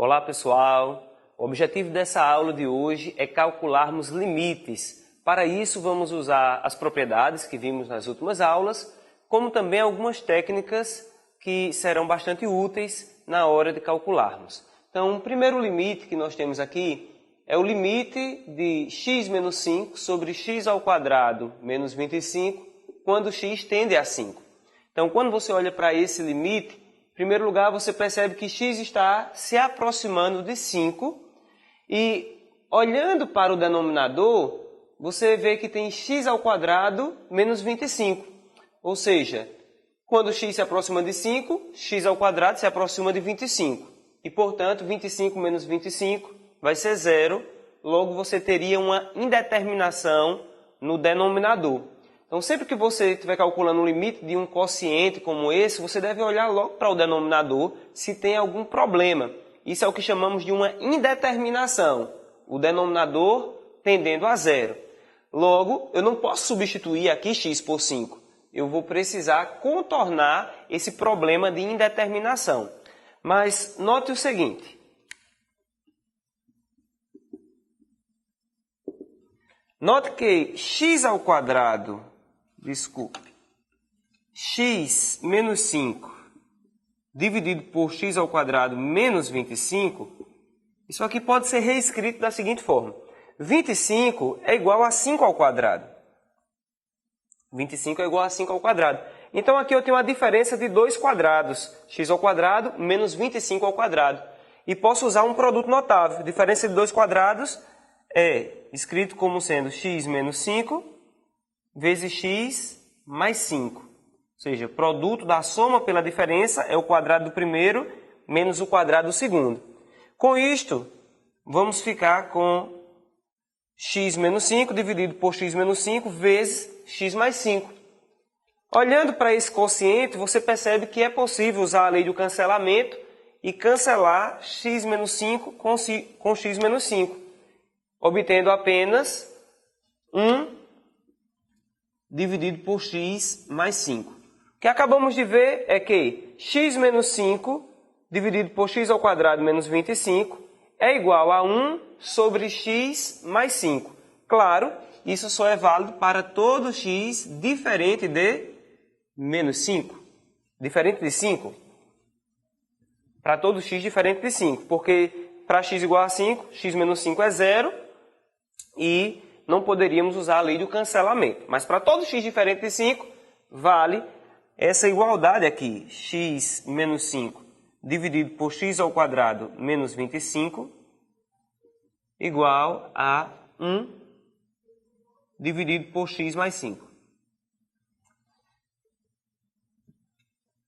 Olá pessoal, o objetivo dessa aula de hoje é calcularmos limites. Para isso vamos usar as propriedades que vimos nas últimas aulas, como também algumas técnicas que serão bastante úteis na hora de calcularmos. Então o primeiro limite que nós temos aqui é o limite de x menos 5 sobre x ao quadrado menos 25, quando x tende a 5. Então quando você olha para esse limite, em primeiro lugar, você percebe que x está se aproximando de 5 e, olhando para o denominador, você vê que tem x ao quadrado menos 25. Ou seja, quando x se aproxima de 5, x ao quadrado se aproxima de 25. E, portanto, 25 menos 25 vai ser 0. Logo, você teria uma indeterminação no denominador. Então, sempre que você estiver calculando o limite de um quociente como esse, você deve olhar logo para o denominador se tem algum problema. Isso é o que chamamos de uma indeterminação, o denominador tendendo a 0. Logo, eu não posso substituir aqui x por 5. Eu vou precisar contornar esse problema de indeterminação. Mas note o seguinte. Note que x ao quadrado... x menos 5 dividido por x ao quadrado menos 25, isso aqui pode ser reescrito da seguinte forma. 25 é igual a 5 ao quadrado. 25 é igual a 5 ao quadrado. Então aqui eu tenho a diferença de dois quadrados, x ao quadrado menos 25 ao quadrado. E posso usar um produto notável. A diferença de dois quadrados é escrito como sendo x menos 5 vezes x mais 5. Ou seja, produto da soma pela diferença é o quadrado do primeiro menos o quadrado do segundo. Com isto, vamos ficar com x menos 5 dividido por x menos 5 vezes x mais 5. Olhando para esse quociente, você percebe que é possível usar a lei do cancelamento e cancelar x menos 5 com x menos 5, obtendo apenas 1 dividido por x mais 5. O que acabamos de ver é que x menos 5 dividido por x ao quadrado menos 25 é igual a 1 sobre x mais 5. Claro, isso só é válido para todo x diferente de menos 5. Diferente de 5. Para todo x diferente de 5. Porque para x igual a 5, x menos 5 é 0 e não poderíamos usar a lei do cancelamento. Mas para todo x diferente de 5, vale essa igualdade aqui. X menos 5 dividido por x ao quadrado menos 25 igual a 1 dividido por x mais 5.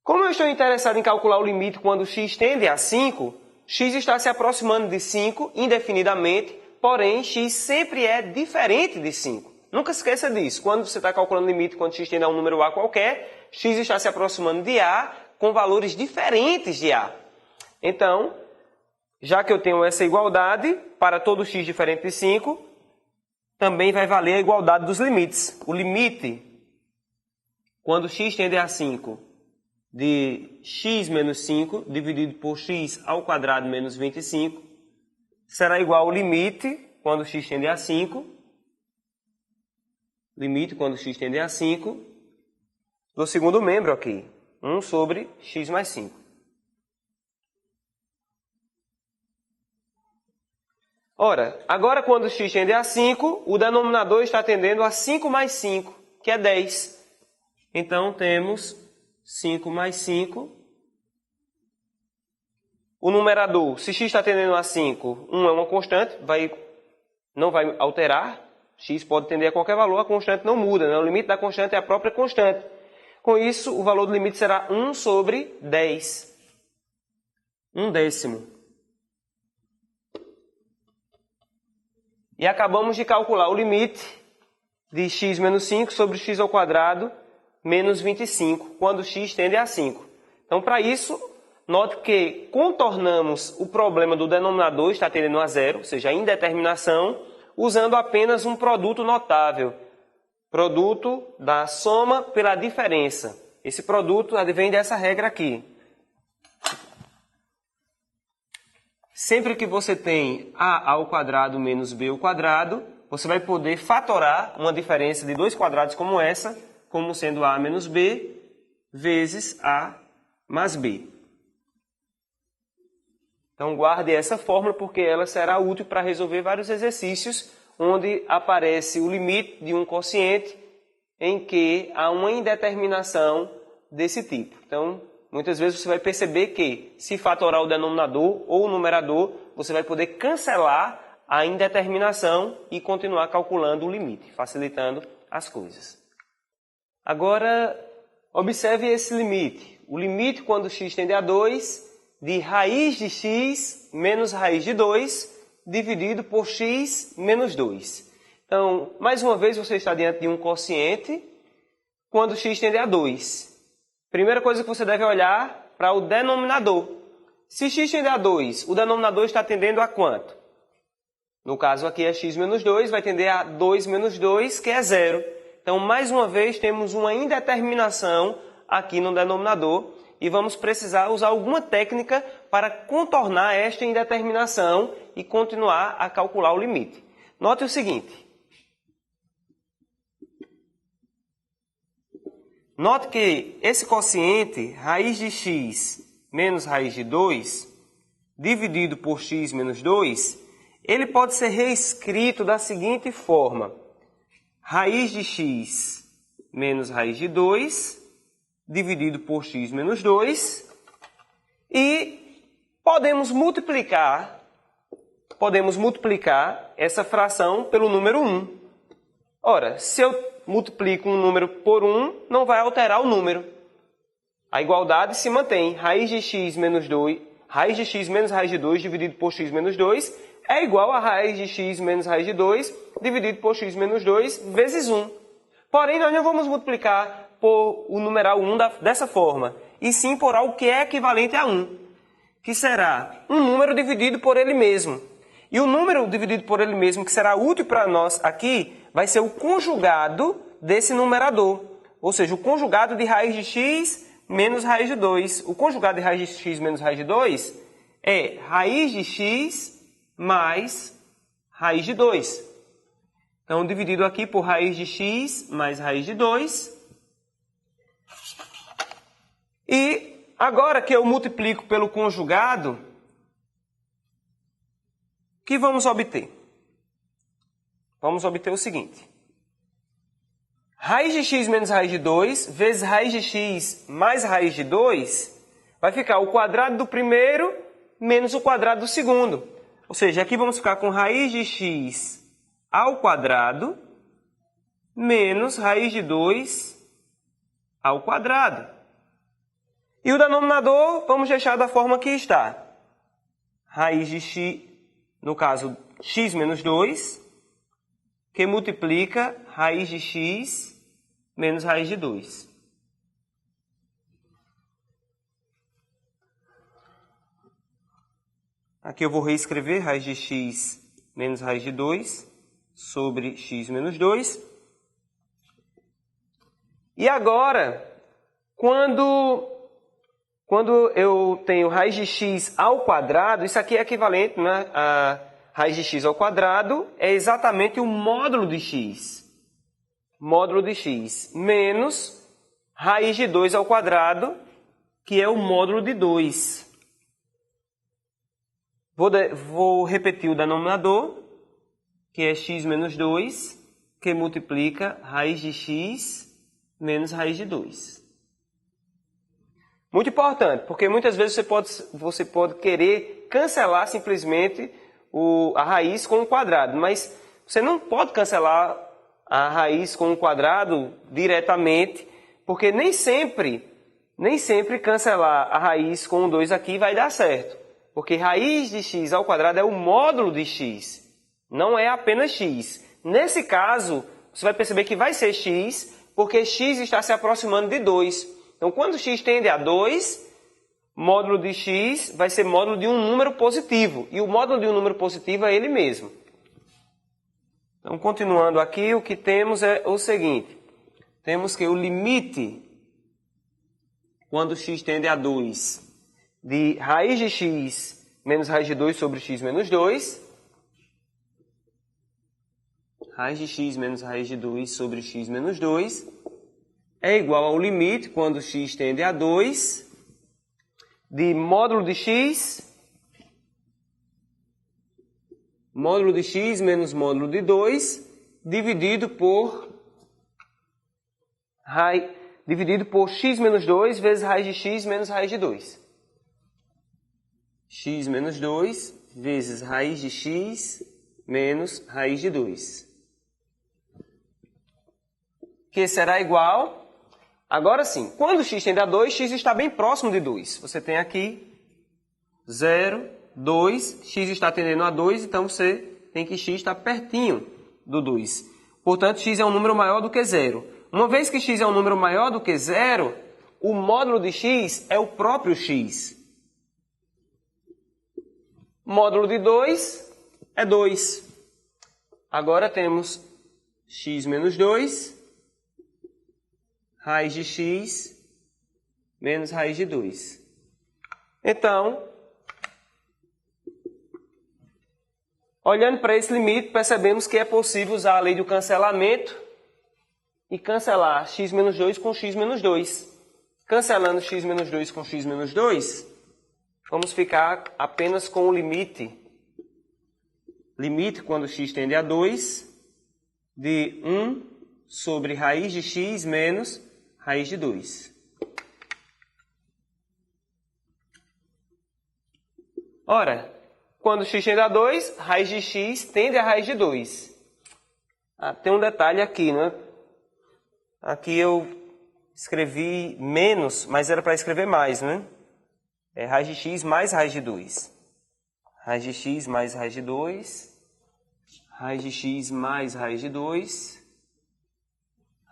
Como eu estou interessado em calcular o limite quando x tende a 5, x está se aproximando de 5 indefinidamente, porém, x sempre é diferente de 5. Nunca esqueça disso. Quando você está calculando o limite, quando x tende a um número a qualquer, x está se aproximando de a com valores diferentes de a. Então, já que eu tenho essa igualdade, para todo x diferente de 5, também vai valer a igualdade dos limites. O limite, quando x tende a 5, de x menos 5, dividido por x ao quadrado menos 25, será igual ao limite, quando x tende a 5, limite quando x tende a 5, do segundo membro aqui, 1 sobre x mais 5. Ora, agora quando x tende a 5, o denominador está tendendo a 5 mais 5, que é 10. Então temos 5 mais 5. O numerador, se x está tendendo a 5, 1 é uma constante, não vai alterar. X pode tender a qualquer valor, a constante não muda, né? O limite da constante é a própria constante. Com isso, o valor do limite será 1 sobre 10. 1 décimo. E acabamos de calcular o limite de x menos 5 sobre x ao quadrado menos 25, quando x tende a 5. Então, para isso, note que contornamos o problema do denominador está tendendo a 0, ou seja, a indeterminação, usando apenas um produto notável. Produto da soma pela diferença. Esse produto advém dessa regra aqui. sempre que você tem a ao quadrado menos b ao quadrado, você vai poder fatorar uma diferença de dois quadrados como essa, como sendo a menos b vezes a mais b. Então guarde essa fórmula porque ela será útil para resolver vários exercícios onde aparece o limite de um quociente em que há uma indeterminação desse tipo. Então, muitas vezes você vai perceber que, se fatorar o denominador ou o numerador, você vai poder cancelar a indeterminação e continuar calculando o limite, facilitando as coisas. Agora, observe esse limite. O limite, quando x tende a 2, de raiz de x menos raiz de 2, dividido por x menos 2. Então, mais uma vez, você está diante de um quociente quando x tende a 2. Primeira coisa que você deve olhar para o denominador. Se x tende a 2, o denominador está tendendo a quanto? No caso aqui é x menos 2, vai tender a 2 menos 2, que é 0. Então, mais uma vez, temos uma indeterminação aqui no denominador e vamos precisar usar alguma técnica para contornar esta indeterminação e continuar a calcular o limite. Note o seguinte. Note que esse quociente, raiz de x menos raiz de 2, dividido por x menos 2, ele pode ser reescrito da seguinte forma. Raiz de x menos raiz de 2, dividido por x menos 2, e podemos multiplicar essa fração pelo número 1. Ora, se eu multiplico um número por 1, não vai alterar o número. A igualdade se mantém. Raiz de x menos 2, raiz de x menos raiz de 2 dividido por x menos 2 é igual a raiz de x menos raiz de 2 dividido por x menos 2 vezes 1. Porém, nós não vamos multiplicar por o numeral 1 dessa forma, e sim por algo que é equivalente a 1, que será um número dividido por ele mesmo. E o número dividido por ele mesmo, que será útil para nós aqui, vai ser o conjugado desse numerador. Ou seja, o conjugado de raiz de x menos raiz de 2. O conjugado de raiz de x menos raiz de 2 é raiz de x mais raiz de 2. Então, dividido aqui por raiz de x mais raiz de 2. E agora que eu multiplico pelo conjugado, o que vamos obter? Vamos obter o seguinte. Raiz de x menos raiz de 2 vezes raiz de x mais raiz de 2 vai ficar o quadrado do primeiro menos o quadrado do segundo. Ou seja, aqui vamos ficar com raiz de x ao quadrado menos raiz de 2 ao quadrado. E o denominador vamos deixar da forma que está. Raiz de x, no caso, x menos 2, que multiplica raiz de x menos raiz de 2. Aqui eu vou reescrever raiz de x menos raiz de 2 sobre x menos 2. E agora, quando eu tenho raiz de x ao quadrado, isso aqui é equivalente, né, a raiz de x ao quadrado é exatamente o módulo de x. Módulo de x menos raiz de 2 ao quadrado, que é o módulo de 2. Vou repetir o denominador, que é x menos 2, que multiplica raiz de x menos raiz de 2. Muito importante, porque muitas vezes você pode querer cancelar simplesmente a raiz com o quadrado, mas você não pode cancelar a raiz com o quadrado diretamente, porque nem sempre cancelar a raiz com o 2 aqui vai dar certo. Porque raiz de x ao quadrado é o módulo de x, não é apenas x. Nesse caso, você vai perceber que vai ser x, porque x está se aproximando de 2. Então, quando x tende a 2, módulo de x vai ser módulo de um número positivo. E o módulo de um número positivo é ele mesmo. Então, continuando aqui, o que temos é o seguinte. Temos que o limite, quando x tende a 2, de raiz de x menos raiz de 2 sobre x menos 2. Raiz de x menos raiz de 2 sobre x menos 2 é igual ao limite, quando x tende a 2, de módulo de x menos módulo de 2, dividido por x menos 2 vezes raiz de x menos raiz de 2. X menos 2 vezes raiz de x menos raiz de 2. Que será igual... Agora sim, quando x tende a 2, x está bem próximo de 2. Você tem aqui 0, 2, x está tendendo a 2, então você tem que x está pertinho do 2. Portanto, x é um número maior do que 0. Uma vez que x é um número maior do que 0, o módulo de x é o próprio x. Módulo de 2 é 2. Agora temos x menos 2, raiz de x menos raiz de 2. Então, olhando para esse limite, percebemos que é possível usar a lei do cancelamento e cancelar x menos 2 com x menos 2. Cancelando x menos 2 com x menos 2, vamos ficar apenas com o limite. Limite quando x tende a 2 de 1 sobre raiz de x menos raiz de 2. Ora, quando x tende a 2, raiz de x tende a raiz de 2. Tem um detalhe aqui, né? Aqui eu escrevi menos, mas era para escrever mais, né? É raiz de x mais raiz de 2. Raiz de x mais raiz de 2. Raiz de x mais raiz de 2.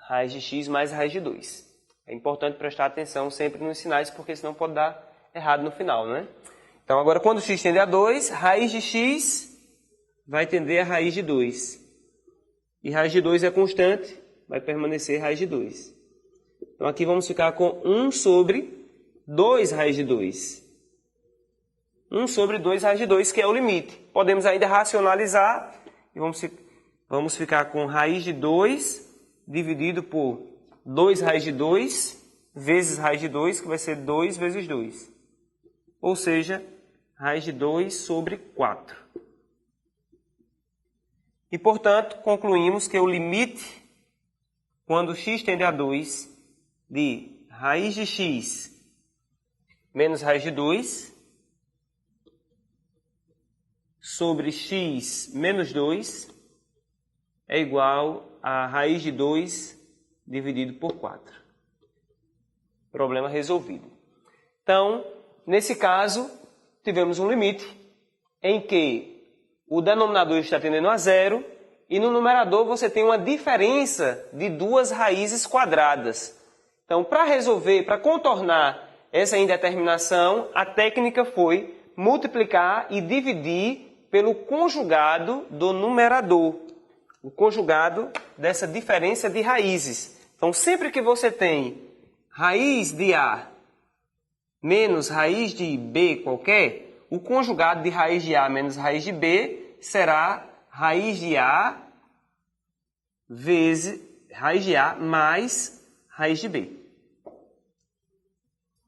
Raiz de x mais raiz de 2. É importante prestar atenção sempre nos sinais, porque senão pode dar errado no final, né? Então, agora, quando x tende a 2, raiz de x vai tender a raiz de 2. E raiz de 2 é constante, vai permanecer raiz de 2. Então, aqui vamos ficar com 1 sobre 2 raiz de 2. 1 sobre 2 raiz de 2, que é o limite. Podemos ainda racionalizar e vamos ficar com raiz de 2 dividido por 2 raiz de 2 vezes raiz de 2, que vai ser 2 vezes 2. Ou seja, raiz de 2 sobre 4. E, portanto, concluímos que o limite, quando x tende a 2, de raiz de x menos raiz de 2 sobre x menos 2 é igual a raiz de 2 dividido por 4. Problema resolvido. Então, nesse caso, tivemos um limite em que o denominador está tendendo a 0 e no numerador você tem uma diferença de 2 raízes quadradas. Então, para resolver, para contornar essa indeterminação, a técnica foi multiplicar e dividir pelo conjugado do numerador. O conjugado dessa diferença de raízes. Então, sempre que você tem raiz de A menos raiz de B qualquer, o conjugado de raiz de A menos raiz de B será raiz de A vezes raiz de A mais raiz de B.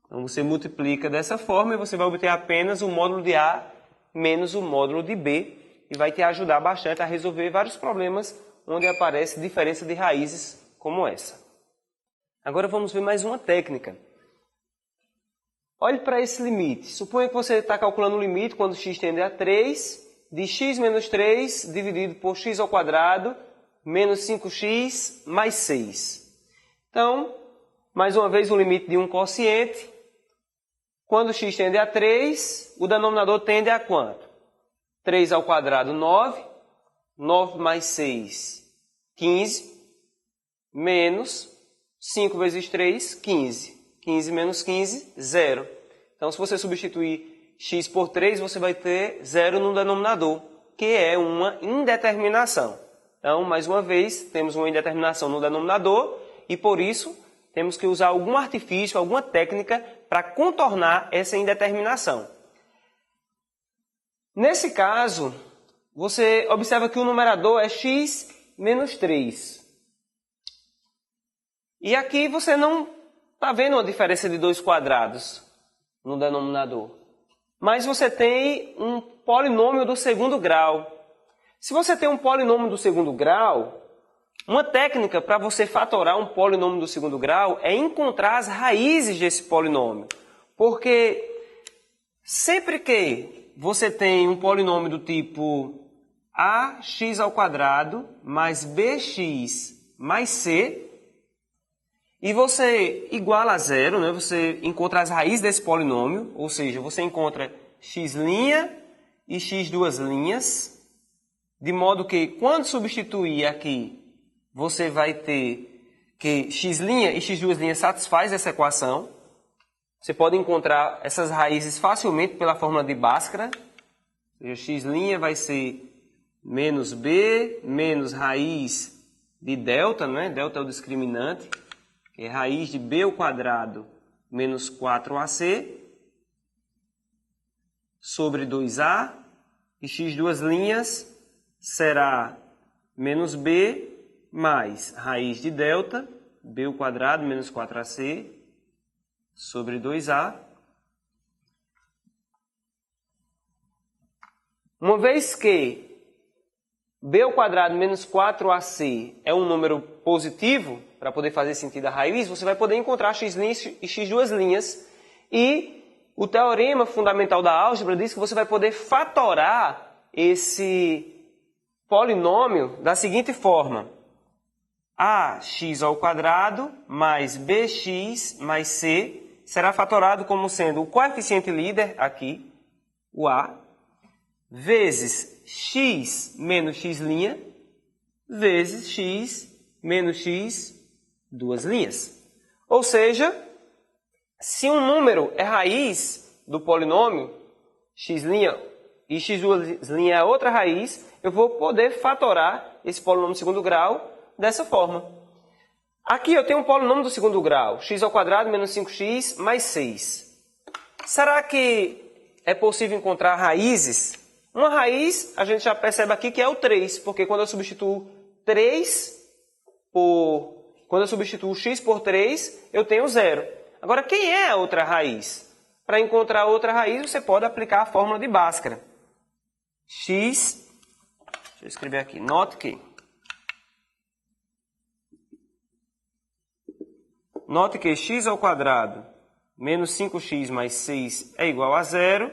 Então, você multiplica dessa forma e você vai obter apenas o módulo de A menos o módulo de B e vai te ajudar bastante a resolver vários problemas onde aparece diferença de raízes como essa. Agora vamos ver mais uma técnica. Olhe para esse limite. Suponha que você está calculando o limite quando x tende a 3, de x menos 3 dividido por x ao quadrado menos 5x mais 6. Então, mais uma vez o limite de um quociente. Quando x tende a 3, o denominador tende a quanto? 3 ao quadrado, 9. 9 mais 6, 15. Menos 5 vezes 3, 15. 15 menos 15, 0. Então, se você substituir x por 3, você vai ter 0 no denominador, que é uma indeterminação. Então, mais uma vez, temos uma indeterminação no denominador e, por isso, temos que usar algum artifício, alguma técnica para contornar essa indeterminação. Nesse caso, você observa que o numerador é x menos 3. E aqui você não está vendo uma diferença de 2 quadrados no denominador. Mas você tem um polinômio do segundo grau. Se você tem um polinômio do segundo grau, uma técnica para você fatorar um polinômio do segundo grau é encontrar as raízes desse polinômio. Porque sempre que você tem um polinômio do tipo ax² mais bx mais c, e você iguala a zero, né? Você encontra as raízes desse polinômio, ou seja, você encontra x' e x², de modo que quando substituir aqui, você vai ter que x' e x² satisfaz essa equação. Você pode encontrar essas raízes facilmente pela fórmula de Bhaskara. Ou seja, x' vai ser menos b menos raiz de delta, né? Delta é o discriminante, que é raiz de b² menos 4ac sobre 2a, e x² será menos b mais raiz de delta, b² menos 4ac sobre 2a. Uma vez que b² menos 4ac é um número positivo, para poder fazer sentido a raiz, você vai poder encontrar x' e x². E o teorema fundamental da álgebra diz que você vai poder fatorar esse polinômio da seguinte forma: ax² mais bx mais c será fatorado como sendo o coeficiente líder, aqui, o a, vezes x menos x' vezes x menos x, 2 linhas. Ou seja, se um número é raiz do polinômio, x' e x² é outra raiz, eu vou poder fatorar esse polinômio do segundo grau dessa forma. Aqui eu tenho um polinômio do segundo grau, x² menos 5x mais 6. Será que é possível encontrar raízes? Uma raiz, a gente já percebe aqui que é o 3, porque quando eu substituo x por 3, eu tenho 0. Agora, quem é a outra raiz? Para encontrar outra raiz, você pode aplicar a fórmula de Bhaskara. Deixa eu escrever aqui, note que x² menos 5x mais 6 é igual a 0,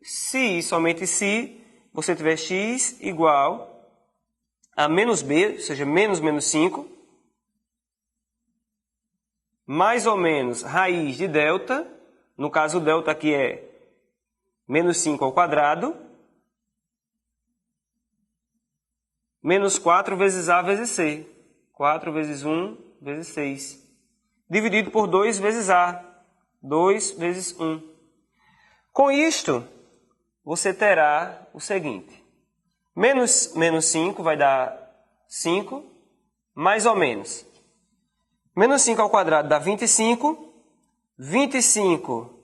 se e somente se você tiver x igual a menos b, ou seja, menos 5, mais ou menos raiz de delta, no caso o delta aqui é menos 5 ao quadrado, menos 4 vezes a vezes c, 4 vezes 1 vezes 6, dividido por 2 vezes a, 2 vezes 1. Com isto, você terá o seguinte: menos 5 vai dar 5, mais ou menos. Menos 5 ao quadrado dá 25. 25,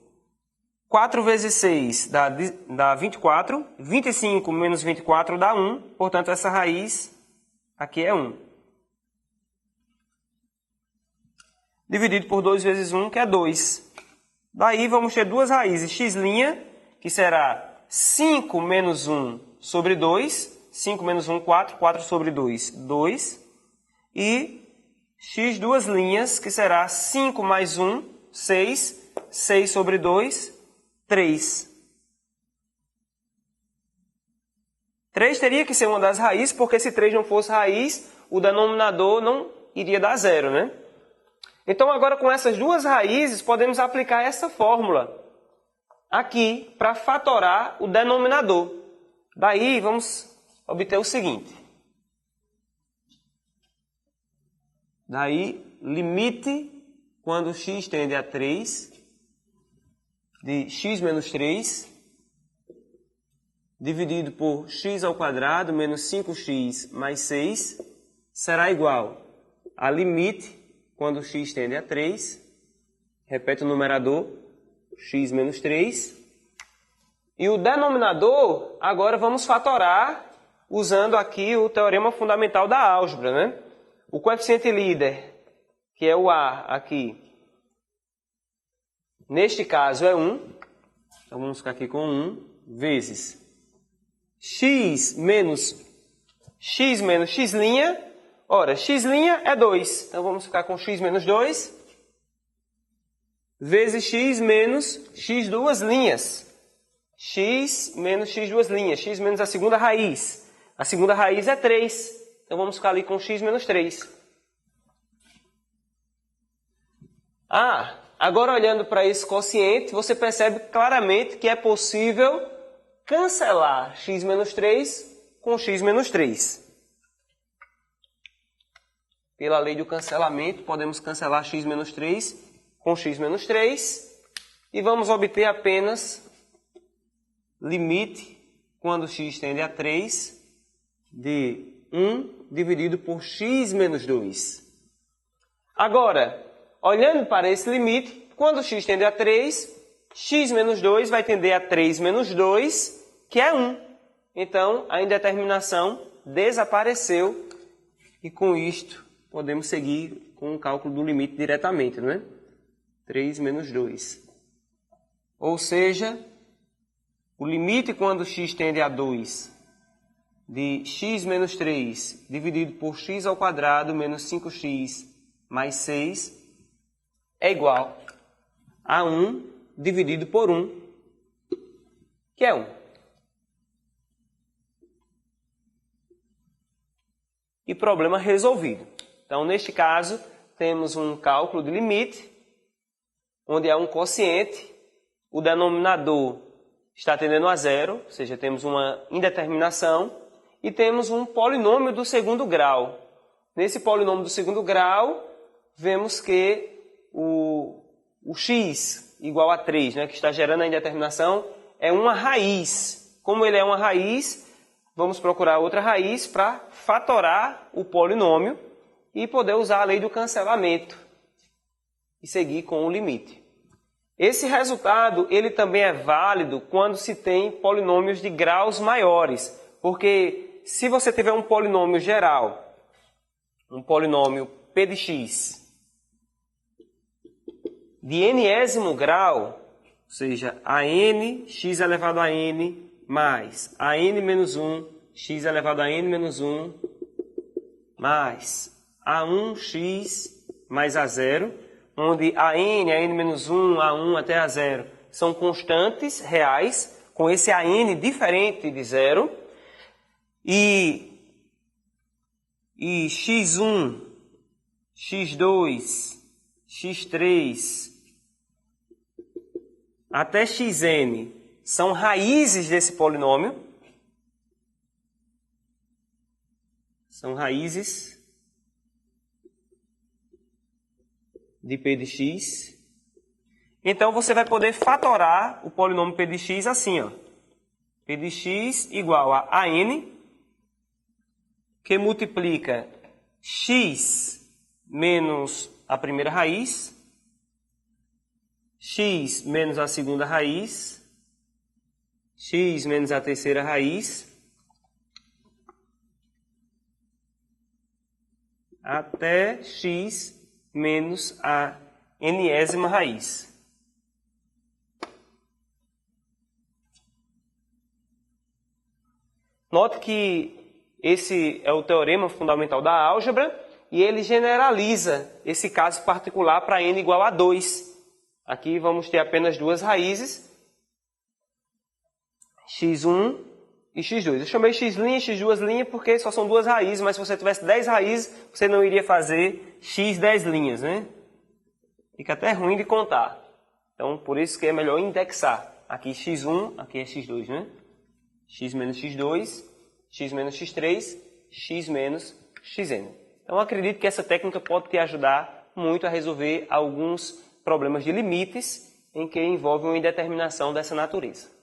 4 vezes 6 dá 24. 25 menos 24 dá 1. Portanto, essa raiz aqui é 1. Dividido por 2 vezes 1, que é 2. Daí vamos ter duas raízes. X', que será 5 menos 1 sobre 2. 5 menos 1, 4. 4 sobre 2, 2. E x², que será 5 mais 1, 6. 6 sobre 2, 3. 3 teria que ser uma das raízes, porque se 3 não fosse raiz, o denominador não iria dar 0, né? Então, agora com essas duas raízes, podemos aplicar essa fórmula aqui para fatorar o denominador. Daí, vamos obter o seguinte. Daí, limite, quando x tende a 3, de x menos 3, dividido por x² menos 5x mais 6, será igual a limite, quando x tende a 3, repete o numerador, x menos 3, E o denominador, agora vamos fatorar usando aqui o teorema fundamental da álgebra, né? O coeficiente líder, que é o A aqui, neste caso é 1. Então vamos ficar aqui com 1 vezes x menos x'. Ora, x' é 2. Então vamos ficar com x menos 2 vezes x menos x2'. X menos x2'. X menos a segunda raiz. A segunda raiz é 3. Então vamos ficar ali com x menos 3. Agora olhando para esse quociente, você percebe claramente que é possível cancelar x menos 3 com x menos 3. Pela lei do cancelamento, podemos cancelar x menos 3 com x menos 3 e vamos obter apenas limite, quando x tende a 3, de 1 dividido por x menos 2. Agora, olhando para esse limite, quando x tende a 3, x menos 2 vai tender a 3 menos 2, que é 1. Então, a indeterminação desapareceu e com isto podemos seguir com o cálculo do limite diretamente, não é? 3 menos 2. Ou seja, o limite quando x tende a 2 de x menos 3 dividido por x ao quadrado menos 5x mais 6 é igual a 1 dividido por 1, que é 1. E problema resolvido. Então, neste caso, temos um cálculo de limite, onde há um quociente, o denominador está tendendo a zero, ou seja, temos uma indeterminação, e temos um polinômio do segundo grau. Nesse polinômio do segundo grau, vemos que o x igual a 3, né, que está gerando a indeterminação, é uma raiz. Como ele é uma raiz, vamos procurar outra raiz para fatorar o polinômio e poder usar a lei do cancelamento e seguir com o limite. Esse resultado ele também é válido quando se tem polinômios de graus maiores, porque se você tiver um polinômio geral, um polinômio p de x, de n-ésimo grau, ou seja, a n, x elevado a n, mais a n menos 1, x elevado a n menos 1, mais a1x mais a0, onde a n menos 1, a1 até a0 são constantes reais, com esse a n diferente de zero, e x1, x2, x3, até xn são raízes desse polinômio, são raízes de p de x. Então, você vai poder fatorar o polinômio p de x assim, ó. P de x igual a n, que multiplica x menos a primeira raiz, x menos a segunda raiz, x menos a terceira raiz, até x menos a n-ésima raiz. Note que esse é o teorema fundamental da álgebra e ele generaliza esse caso particular para n igual a 2. Aqui vamos ter apenas duas raízes, x1 e x2. Eu chamei x' e x2' porque só são duas raízes, mas se você tivesse 10 raízes, você não iria fazer x 10 linhas, né? Fica até ruim de contar. Então, por isso que é melhor indexar. Aqui x1, aqui é x2, né? x menos x2, x menos x3, x menos xn. Então, acredito que essa técnica pode te ajudar muito a resolver alguns problemas de limites em que envolve uma indeterminação dessa natureza.